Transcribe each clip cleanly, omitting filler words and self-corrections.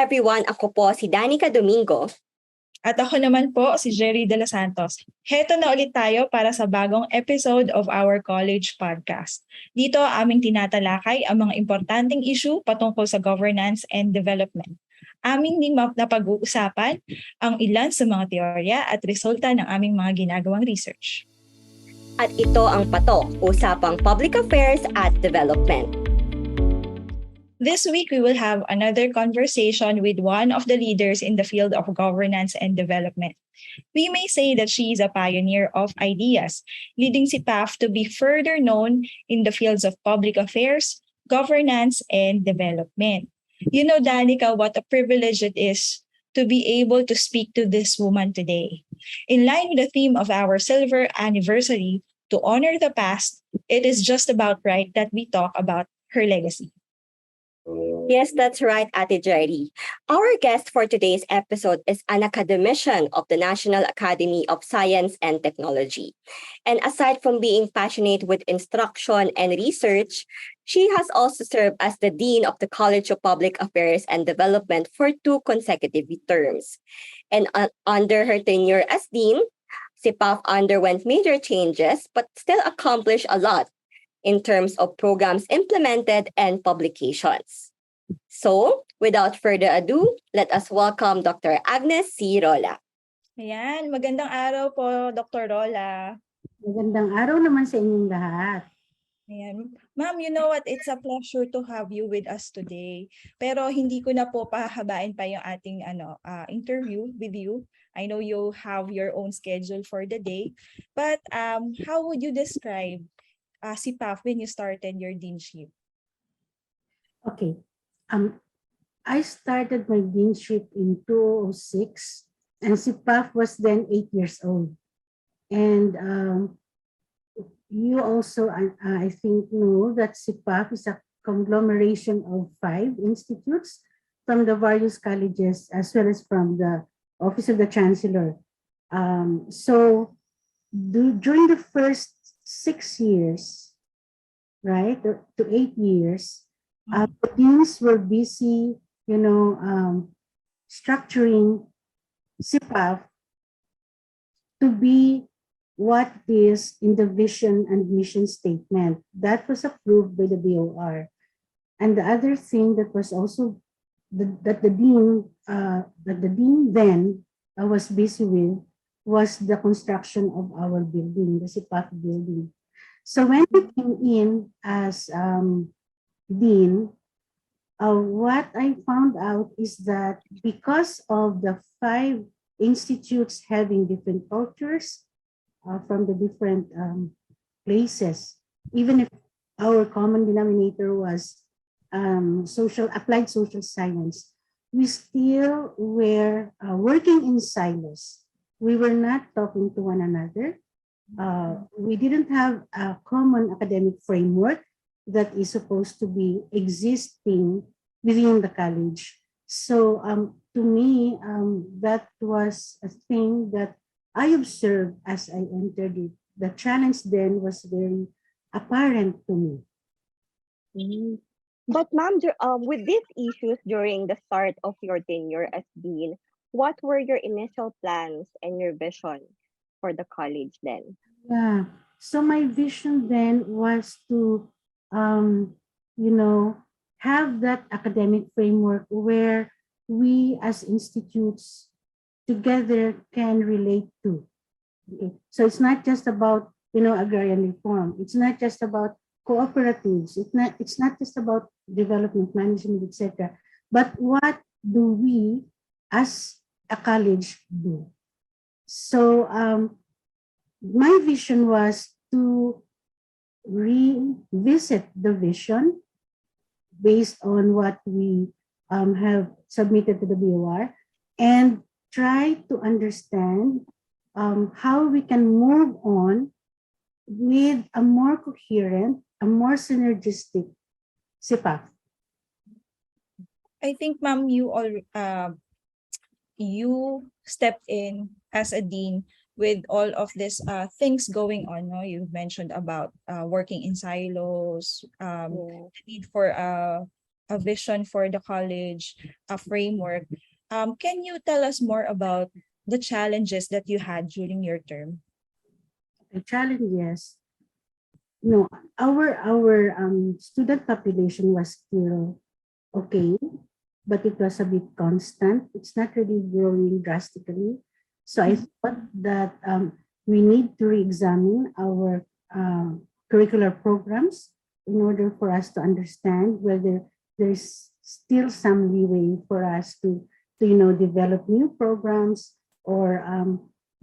everyone, ako po si Danica Domingo. At ako naman po, si Jerry De Los Santos. Heto na ulit tayo para sa bagong episode of our college podcast. Dito aming tinatalakay ang mga importanteng issue patungkol sa governance and development. Aming na pag-uusapan ang ilan sa mga teorya at resulta ng aming mga ginagawang research. At ito ang Patok, Usapang Public Affairs at Development. This week, we will have another conversation with one of the leaders in the field of governance and development. We may say that she is a pioneer of ideas, leading CPAf to be further known in the fields of public affairs, governance, and development. You know, Danica, what a privilege it is to be able to speak to this woman today. In line with the theme of our silver anniversary, to honor the past, it is just about right that we talk about her legacy. Yes, that's right, Ate Jerry. Our guest for today's episode is an academician of the National Academy of Science and Technology. And aside from being passionate with instruction and research, she has also served as the Dean of the College of Public Affairs and Development for 2 consecutive terms. And under her tenure as Dean, CPAf underwent major changes but still accomplished a lot in terms of programs implemented and publications. So, without further ado, let us welcome Dr. Agnes C. Rola. Ayan, magandang araw po, Dr. Rola. Magandang araw naman sa inyong lahat. Ayan. Ma'am, you know what? It's a pleasure to have you with us today. Pero hindi ko na po pahabain pa yung ating interview with you. I know you have your own schedule for the day. But how would you describe CPAf when you started your deanship? Okay. I started my deanship in 2006 and CPAf was then 8 years old. And you also, I think, know that CPAf is a conglomeration of 5 institutes from the various colleges as well as from the Office of the Chancellor. So during the first 6 years, right, to 8 years, the deans were busy, structuring CPAf to be what is in the vision and mission statement that was approved by the BOR. And the other thing that was also that the dean then was busy with was the construction of our building, the CPAf building. So when we came in as dean, what I found out is that because of the 5 institutes having different cultures from the different places, even if our common denominator was applied social science, we still were working in silos. We were not talking to one another. We didn't have a common academic framework that is supposed to be existing within the college. So to me, that was a thing that I observed as I entered it. The challenge then was very apparent to me. Mm-hmm. But ma'am, with these issues during the start of your tenure as dean, what were your initial plans and your vision for the college then? Yeah, so my vision then was to, have that academic framework where we as institutes together can relate to. Okay. So it's not just about, agrarian reform. It's not just about cooperatives. It's not just about development management, etc. But what do we as a college do? So my vision was to revisit the vision based on what we have submitted to the BOR and try to understand how we can move on with a more coherent, a more synergistic CPAf. I think, ma'am, you stepped in as a dean with all of these things going on. No? You've mentioned about working in silos, the need for a vision for the college, a framework. Can you tell us more about the challenges that you had during your term? The challenges, no, our student population was still okay, but it was a bit constant. It's not really growing drastically. So I thought that we need to re-examine our curricular programs in order for us to understand whether there's still some leeway for us to develop new programs or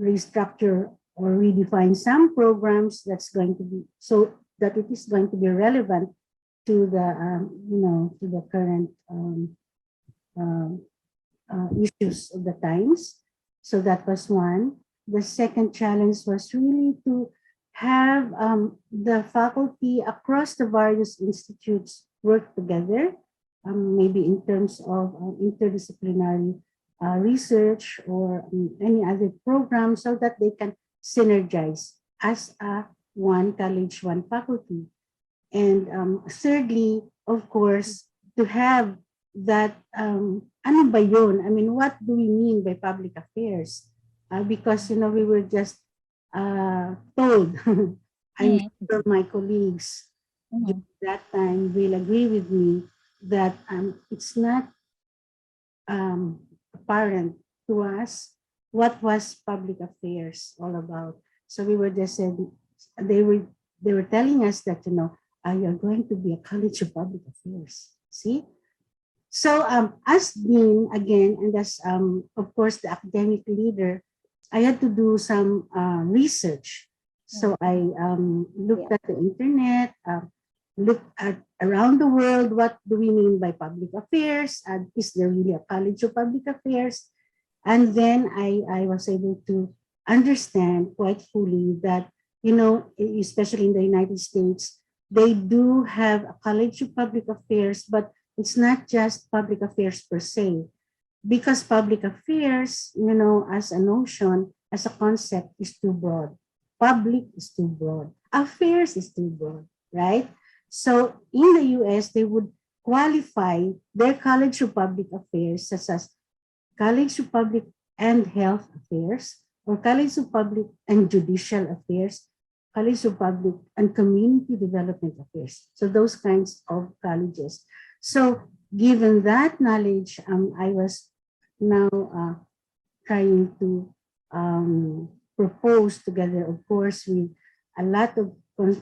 restructure or redefine some programs that's going to be so that it is going to be relevant to the to the current um, issues of the times. So that was one. The second challenge was really to have the faculty across the various institutes work together, maybe in terms of interdisciplinary research or any other program, so that they can synergize as a one college, one faculty. And thirdly, of course, to have that, ano ba yun? I mean, what do we mean by public affairs? Because, we were just told, I'm sure my colleagues Mhm. during that time will agree with me that it's not apparent to us what was public affairs all about. So we were just said, they were they were telling us that you're going to be a college of public affairs. See, so as dean again, and as of course the academic leader, I had to do some research. So I looked at the internet, looked at around the world, what do we mean by public affairs? And is there really a college of public affairs? And then I was able to understand quite fully that, especially in the United States, they do have a college of public affairs, but it's not just public affairs per se, because public affairs, as a notion, as a concept, is too broad. Public is too broad. Affairs is too broad, right? So in the US, they would qualify their College of Public Affairs, such as College of Public and Health Affairs, or College of Public and Judicial Affairs, College of Public and Community Development Affairs. So those kinds of colleges. So given that knowledge, I was now trying to propose together, of course, with a lot of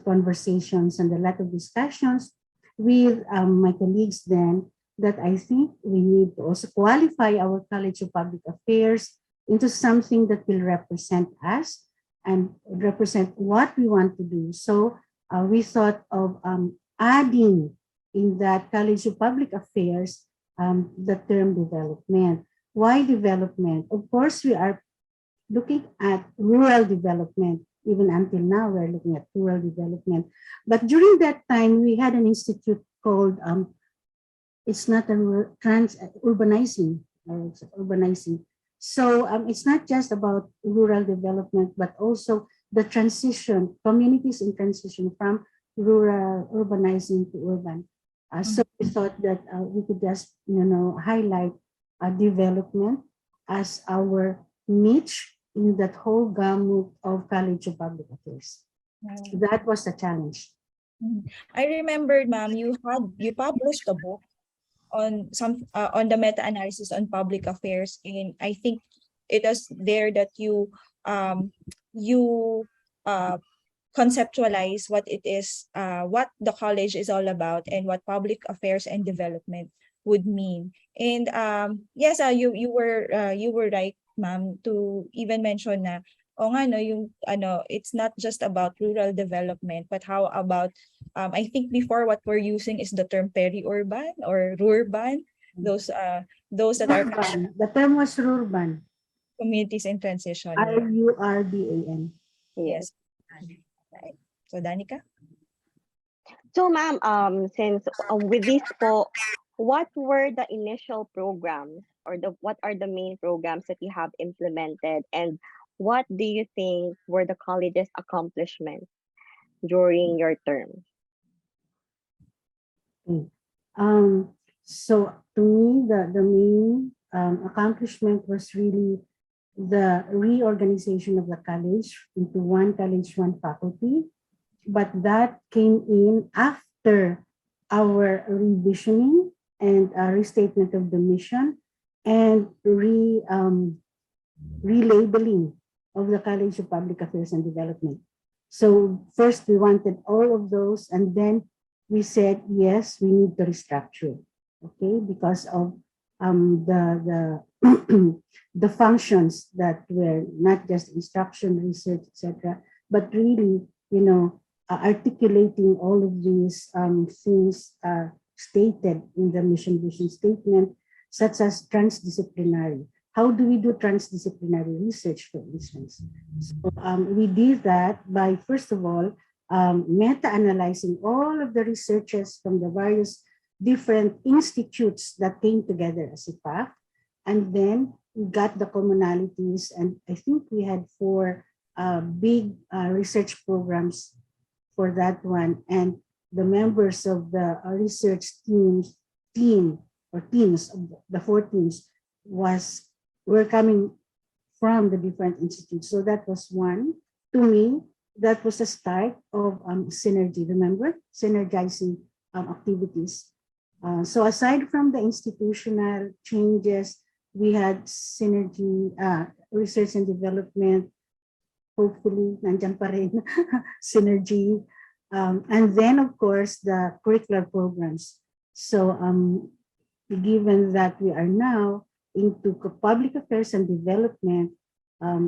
conversations and a lot of discussions with my colleagues then, that I think we need to also qualify our College of Public Affairs into something that will represent us and represent what we want to do. So we thought of adding in that College of Public Affairs the term development. Why development? Of course, we are looking at rural development. Even until now, we're looking at rural development. But during that time, we had an institute called it's not a urbanizing, urbanizing. So it's not just about rural development, but also the transition, communities in transition from rural urbanizing to urban. So we thought that we could just, highlight development as our niche in that whole gamut of College of Public Affairs. That was the challenge. I remembered, ma'am, you published a book on the meta-analysis on public affairs, and I think it was there that you uh conceptualize what it is, what the college is all about, and what public affairs and development would mean. And yes, you were right, ma'am, to even mention na o nga no, yung it's not just about rural development, but how about I think before what we're using is the term peri-urban or rurban, those that are Rurban. The term was Rurban. communities in transition. Rurban. Yes. Right. So Danica? So ma'am, since with this po, what were the initial programs or what are the main programs that you have implemented, and what do you think were the college's accomplishments during your term? Okay. So to me, the main accomplishment was really the reorganization of the college into one college, one faculty. But that came in after our revisioning and restatement of the mission and relabeling of the College of Public Affairs and Development. So first we wanted all of those, and then we said, yes, we need to restructure, okay, because of the the functions that were not just instruction, research, etc., but really, articulating all of these things stated in the mission vision statement, such as transdisciplinary. How do we do transdisciplinary research, for instance? So we did that by, first of all, meta-analyzing all of the researches from the various different institutes that came together as CPAf, and then we got the commonalities, and I think we had four big research programs for that one, and the members of the research teams of the four teams were coming from the different institutes. So that was one. To me, that was the start of synergy. Remember, synergizing activities. So aside from the institutional changes, we had synergy, research and development, hopefully nandiyan pa rin, synergy. And then, of course, the curricular programs. So given that we are now into public affairs and development,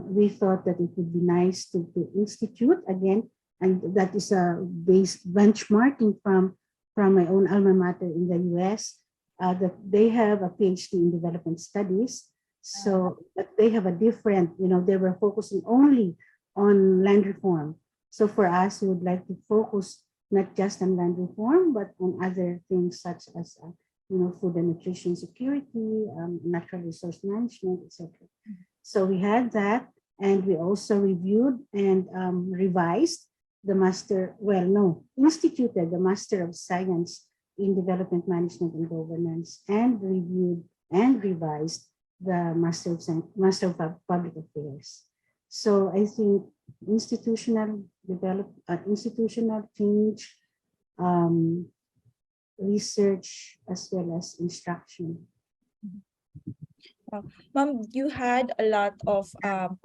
we thought that it would be nice to institute again, and that is a base benchmarking from my own alma mater in the US, that they have a PhD in development studies. So, but they have a different, they were focusing only on land reform. So for us, we would like to focus not just on land reform, but on other things such as, food and nutrition security, natural resource management, etc. So we had that, and we also reviewed and revised the instituted the Master of Science in Development Management and Governance, and reviewed and revised the Master of Public Affairs. So I think institutional change, research, as well as instruction. Ma'am, you had a lot of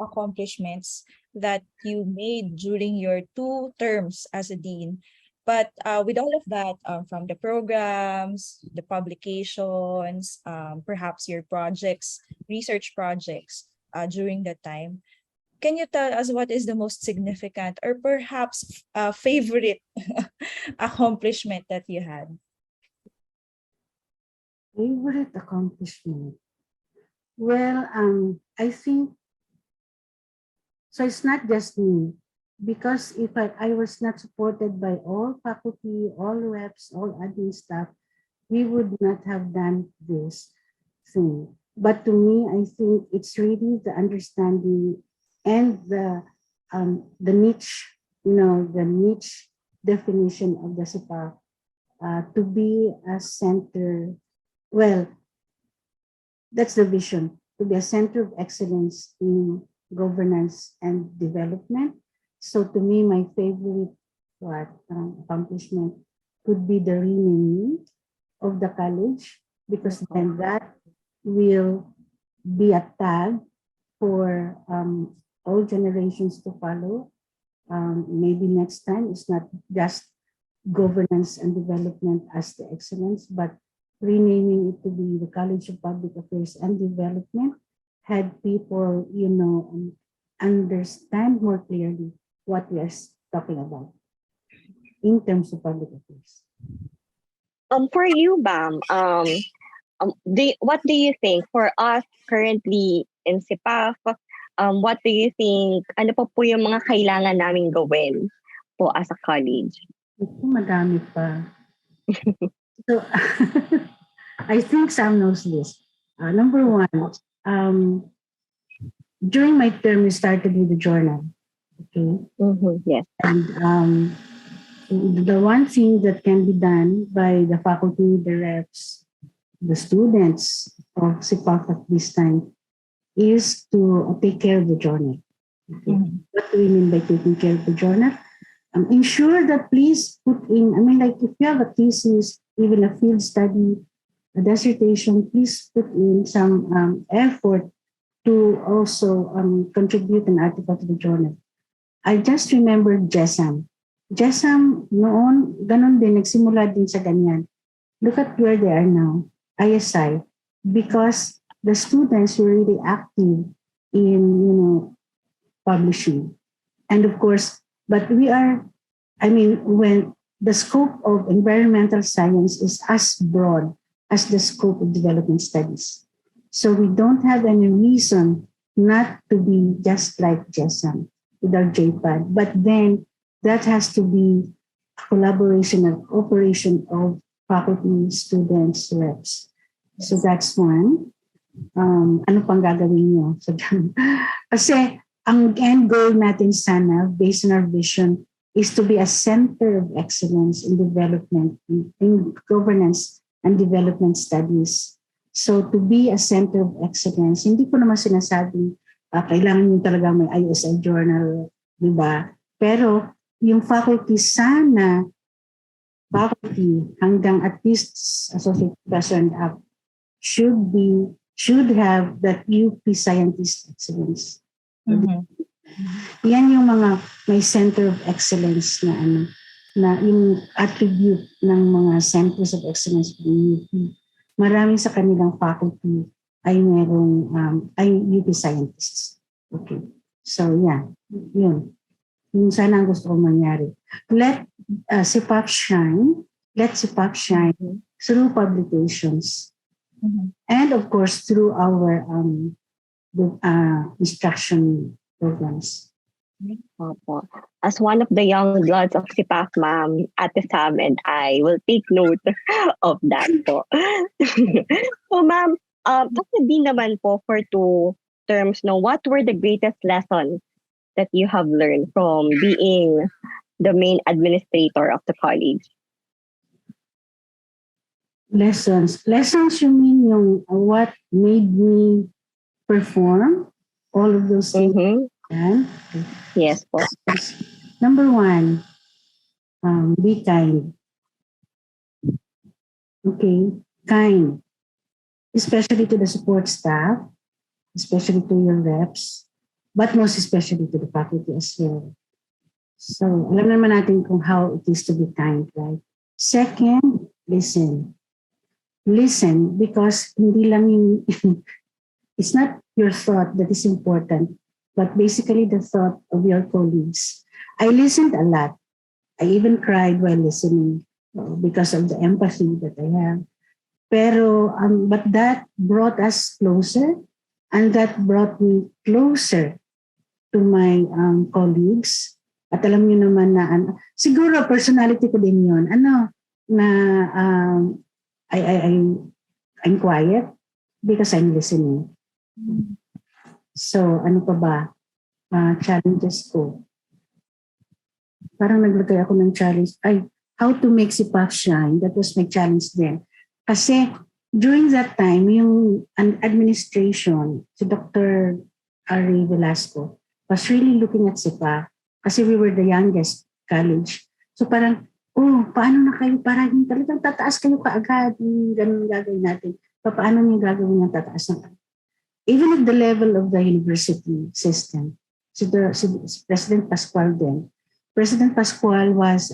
accomplishments that you made during your 2 terms as a dean. But with all of that, from the programs, the publications, perhaps your projects, research projects during that time, can you tell us what is the most significant or perhaps favorite accomplishment that you had? Favorite accomplishment? Well, I think, so it's not just me, because if I was not supported by all faculty, all reps, all admin staff, we would not have done this thing. But to me, I think it's really the understanding and the niche, the niche definition of the CPAf, to be a center. Well, that's the vision, to be a center of excellence in governance and development. So to me, my favorite accomplishment could be the renaming of the college, because then that will be a tag for all generations to follow. Maybe next time it's not just governance and development as the excellence, but renaming it to be the College of Public Affairs and Development had people, understand more clearly what we are talking about in terms of public affairs. For you, Bam, what do you think for us currently in CPAf? What do you think? Ano po yung mga kailangan naming gawin po as a college? Madami pa. So, I think Sam knows this. Number one, during my term, we started with the journal. Okay. Yes. And the one thing that can be done by the faculty, the reps, the students of CPAf at this time is to take care of the journal. Okay. What do we mean by taking care of the journal? Ensure that please put in, like if you have a thesis, even a field study, a dissertation, please put in some effort to also contribute an article to the journal. I just remembered JESAM. JESAM noon, ganon din, nagsimula din sa ganyan. Look at where they are now, ISI, because the students were really active in, publishing. And of course, but when the scope of environmental science is as broad as the scope of development studies. So we don't have any reason not to be just like JESAM with our JPAD. But then that has to be a collaboration and cooperation of faculty, students, reps. So that's one. Ano pang gagawin nyo? So, kasi ang end goal natin sana, based on our vision, is to be a center of excellence in development, in governance and development studies. So to be a center of excellence, hindi ko naman sinasabing kailangan nyo talaga may ISI journal, di ba? Pero yung faculty sana, hanggang at least associate professor and up, should have that UP scientist excellence. Mhm. Yan yung mga may center of excellence na yung attribute ng mga centers of excellence ng UP. Maraming sa kanilang faculty ay merong ay UP scientists. Okay. So yeah, yun. Yung sana ang gusto kong mangyari. Let CPAf shine. Let CPAf shine through publications. And of course, through our instruction programs. Opo. As one of the young bloods of CPAf, ma'am, Ate Sam and I will take note of that po. So, ma'am, kasi din naman po for 2 terms, no, what were the greatest lessons that you have learned from being the main administrator of the college? Lessons. Lessons, you mean yung what made me perform all of those things? Mm-hmm. Yes po. Number 1, be kind. Okay, kind. Especially to the support staff, especially to your reps, but most especially to the faculty as well. So, alam naman natin kung how it is to be kind, right? Second, listen. Listen, because hindi lang yung, it's not your thought that is important, but basically the thought of your colleagues. I listened a lot. I even cried while listening because of the empathy that I have. Pero, but that brought us closer, and that brought me closer to my colleagues. At alam niyo naman na, siguro personality ko din yun, I'm quiet because I'm listening. So, ano pa ba? Challenges ko. Parang naglagay ako ng challenge. How to make CPAf shine. That was my challenge then. Kasi during that time, yung administration, si Dr. Ari Velasco, was really looking at CPAf kasi we were the youngest college. So parang, paano na kayo? Parang talagang tataas kayo kaagad. Ganun gagawin natin. Paano niyo gagawin yung tataas ng even at the level of the university system. Si President Pascual then. President Pascual was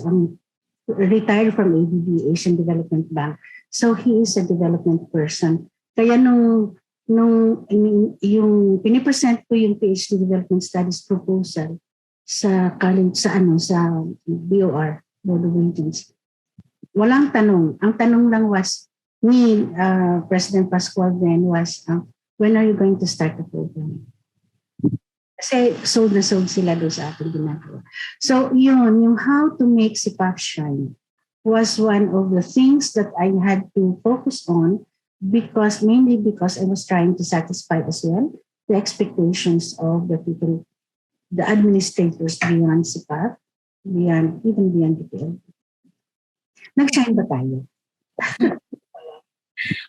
retired from ADB, Asian Development Bank. So he is a development person. Kaya nung yung pinipresent ko yung PhD Development Studies proposal sa college, sa BOR, Board of Regents, walang tanong. Ang tanong lang was, President Pascual then was, when are you going to start the program? Kasi sold sila doon sa ating ginagawa. So yun, yung how to make CPAf shine was one of the things that I had to focus on mainly because I was trying to satisfy as well the expectations of the people, the administrators beyond CPAf, even beyond UPLB. Nag-shine ba tayo?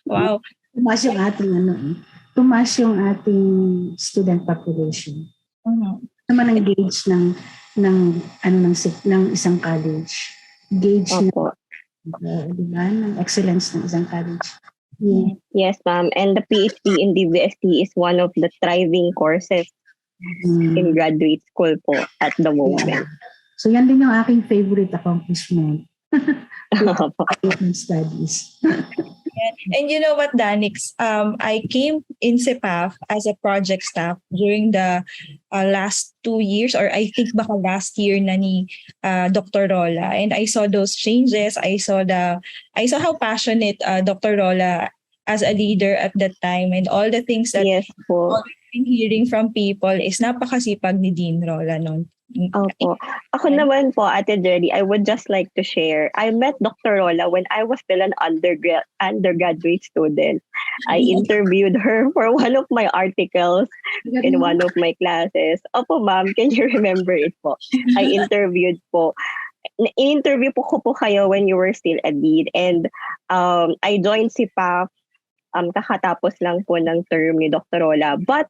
Wow. Tumaas yung ating tumaas yung ating student population. Mhm. Naman ang gauge ng isang college. Gauge Opo. di ba, ng excellence ng isang college. Yeah. Yes, ma'am. And the PhD in DVST is one of the thriving courses in graduate school po at the moment. So yan din yung aking favorite accomplishment. Studies. And you know what, Danix? I came in CPAf as a project staff during the last 2 years, or I think baka last year na ni Dr. Rola. And I saw those changes. I saw how passionate Dr. Rola as a leader at that time, and all the things that Yes po. I've been hearing from people is napakasipag ni Dean Rola noon. Opo. Ako naman po, Ate Jerry, I would just like to share. I met Dr. Rola when I was still an undergraduate student. I interviewed her for one of my articles in one of my classes. Opo, ma'am, can you remember it po? I interviewed po. In-interview po ko po kayo when you were still a dean. And I joined CPAf kakatapos lang po ng term ni Dr. Rola. But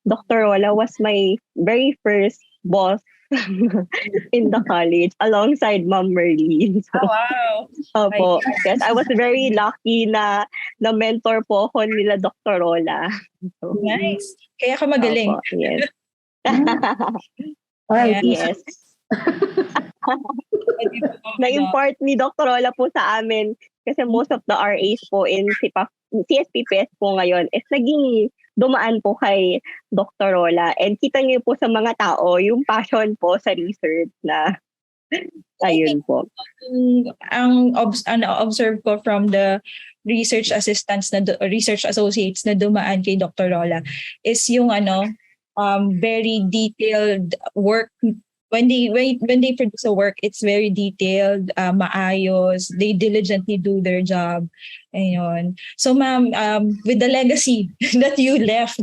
Dr. Rola was my very first boss in the college alongside Ma'am Merlin. So, wow. Opo. Yes, I was very lucky na mentor po ako nila Dr. Rola. So, Nice. Kaya ka magaling. Opo, yes. Alright. Yes. Na-impart ni Dr. Rola po sa amin kasi most of the RAs po in CSPPS po ngayon is naging dumaan po kay Dr. Rola. And kita niyo po sa mga tao yung passion po sa research na ayun po. Ang observe ko from the research assistants research associates na dumaan kay Dr. Rola is yung very detailed work. When they produce a work, it's very detailed, maayos. They diligently do their job. Ayun. So ma'am, with the legacy that you left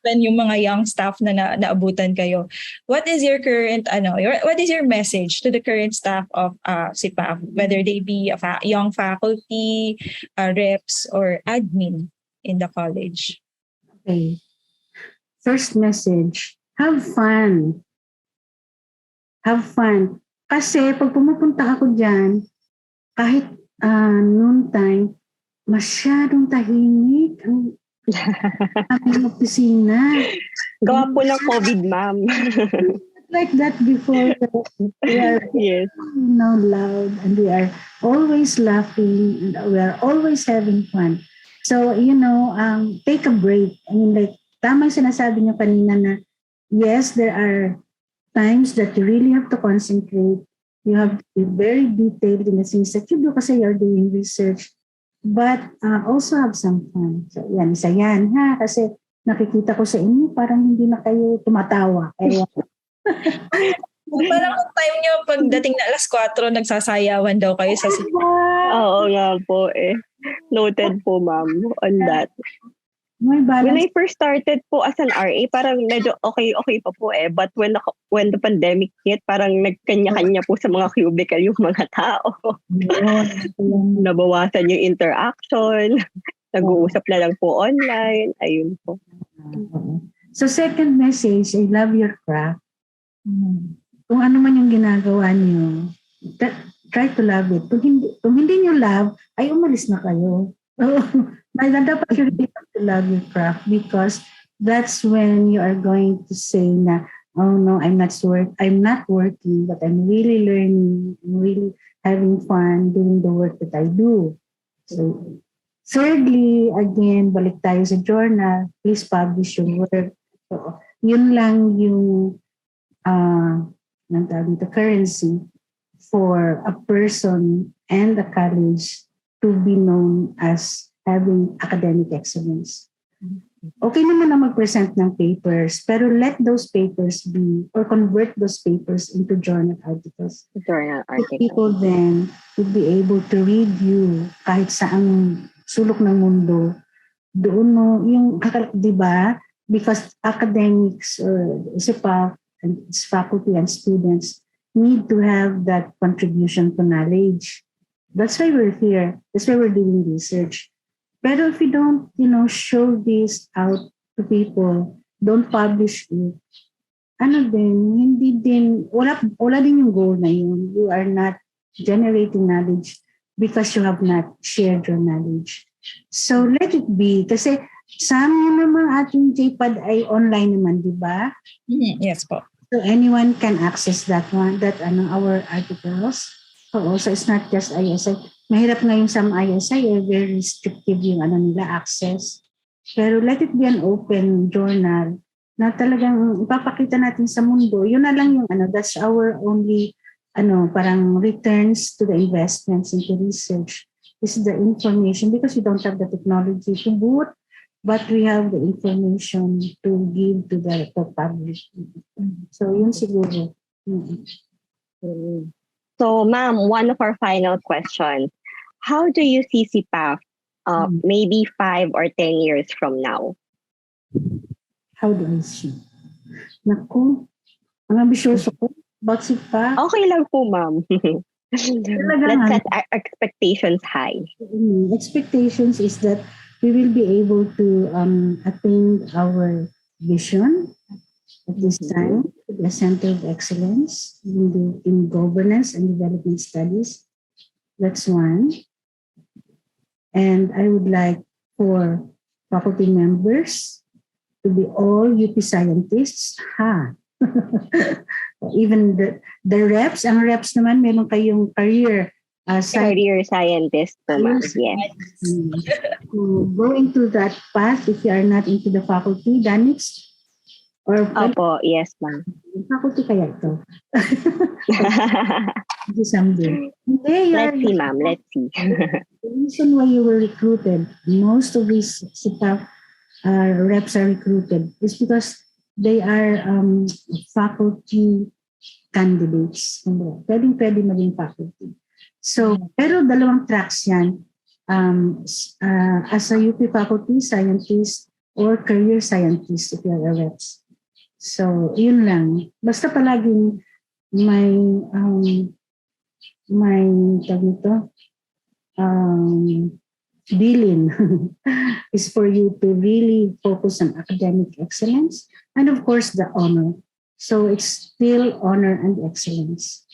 when yung mga young staff na naabutan kayo, what is your current what is your message to the current staff of CPAf, whether they be young faculty, reps, or admin in the college? Okay. First message, have fun. Have fun. Kasi pag pumupunta ako dyan, kahit noon time, masyadong tahimik ang aming opisina. Gawa po ng COVID, ma'am. Like that before. We are Yes. loud and we are always laughing and we are always having fun. So, take a break. I mean, like, tama yung sinasabi niyo kanina na, yes, there are times that you really have to concentrate. You have to be very detailed in the things that you do kasi you're doing research. But also have some fun. So yan, isa yan ha. Kasi nakikita ko sa inyo, parang hindi na kayo tumatawa. Parang time nyo pagdating na alas 4, nagsasayawan daw kayo sa Oo nga po eh. Noted po, ma'am, on that. When I first started po as an RA, parang medyo okay pa po eh. But when the pandemic hit, parang nagkanya-kanya po sa mga cubicle yung mga tao. Nabawasan yung interaction. Nag-uusap na lang po online. Ayun po. So second message, I love your craft. Kung ano man yung ginagawa niyo, try to love it. Kung hindi niyo love, ay umalis na kayo. Dapat you really have to love your craft because that's when you are going to say na, oh no, I'm not working, but I'm really learning, I'm really having fun doing the work that I do. So, thirdly, again, balik tayo sa journal, please publish your work. So, yun lang yung the currency for a person and a college to be known as having academic excellence. Okay naman na mag-present ng papers, pero let those papers be, or convert those papers into journal articles. Journal articles. People then would be able to read you kahit saang sulok ng mundo. Doon mo, di ba? Because academics or CPAf and its faculty and students need to have that contribution to knowledge. That's why we're here. That's why we're doing research. Pero if you don't, show this out to people, don't publish it, ano din, hindi din, wala din yung goal na yun. You are not generating knowledge because you have not shared your knowledge. So let it be. Kasi sa amin naman ating JPAD ay online naman, di ba? Yes po. So anyone can access that one, our articles. So also it's not just ISI. Mahirap ngayon sa ISI, very restrictive yung nila access. Pero let it be an open journal na talagang ipapakita natin sa mundo. Yun na lang yung that's our only parang returns to the investments into research. This is the information because we don't have the technology to boot, but we have the information to give to the public. So yun siguro. So, ma'am, one of our final questions. How do you see CPAF maybe 5 or 10 years from now? How do I see? Naku, ang ambisyoso ko. About CPAF. Okay lang po, ma'am. Let's set our expectations high. Expectations is that we will be able to attain our vision at this time, the Center of Excellence in Governance and Development Studies. That's one. And I would like for faculty members to be all UP scientists. Even the reps, ang reps naman, meron kayong career career scientist po, ma'am. Yes. To go into that path if you are not into the faculty, Danix? Or Opo, yes, ma'am. Faculty kaya ito? Someday. Let's see, ma'am. Let's see. The reason why you were recruited, most of these CPAF reps are recruited is because they are faculty candidates. Pwede maging faculty. So, pero dalawang tracks yan. As a UP faculty, scientist, or career scientist if you are a reps. So, yun lang. Basta palaging may tag nito, bilin is for you to really focus on academic excellence and of course the honor. So it's still honor and excellence.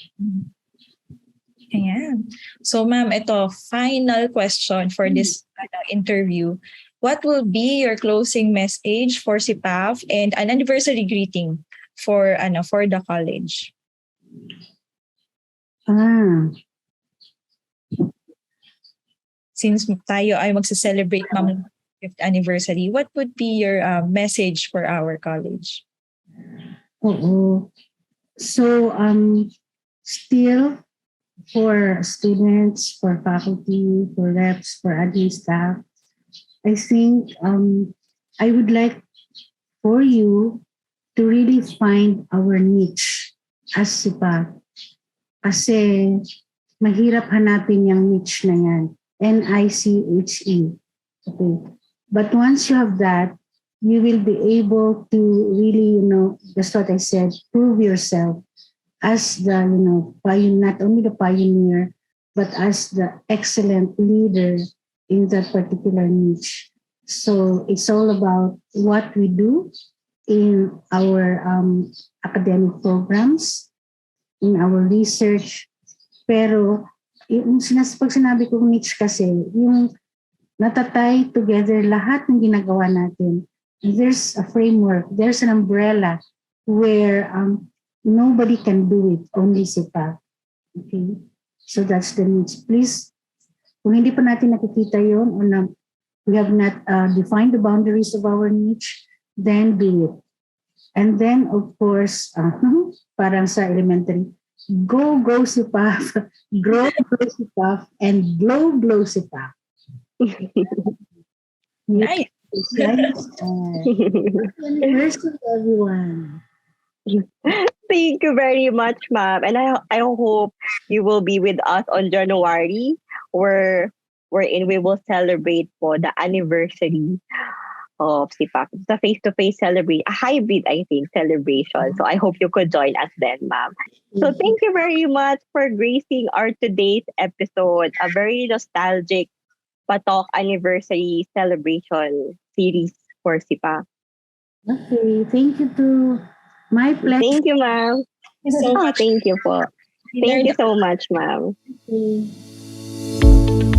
Ayan. So ma'am, ito, final question for this interview. What will be your closing message for CPAF and an anniversary greeting for the college? Since tayo ay magse-celebrate ma'am 5th anniversary, what would be your message for our college? So still for students, for faculty, for reps, for admin staff, I think I would like for you to really find our niche as CPAF. Kasi mahirap hanapin yung niche na yan. NICHE. Okay. But once you have that, you will be able to really, that's what I said, prove yourself as the, not only the pioneer, but as the excellent leader in that particular niche. So it's all about what we do in our academic programs, in our research. Pero pag sinabi ko niche kasi, yung natatay together lahat ng ginagawa natin. There's a framework, there's an umbrella where nobody can do it, only CPAF. Okay? So that's the niche. Please, kung hindi pa natin nakikita yun, or we have not defined the boundaries of our niche, then do it. And then, of course, parang sa elementary, go CPAF, grow CPAF, and blow CPAF. Nice. Anniversary, everyone. Thank you very much, ma'am. And I hope you will be with us on January, wherein we will celebrate for the anniversary of CPAF. It's a face-to-face celebration, a hybrid, I think, celebration. So I hope you could join us then, ma'am. So thank you very much for gracing our today's episode, a very nostalgic Patok Anniversary Celebration Series for CPAf. Okay, thank you to my pleasure. Thank you, ma'am. So Oh, much. thank you po. Thank you so much, ma'am. Okay.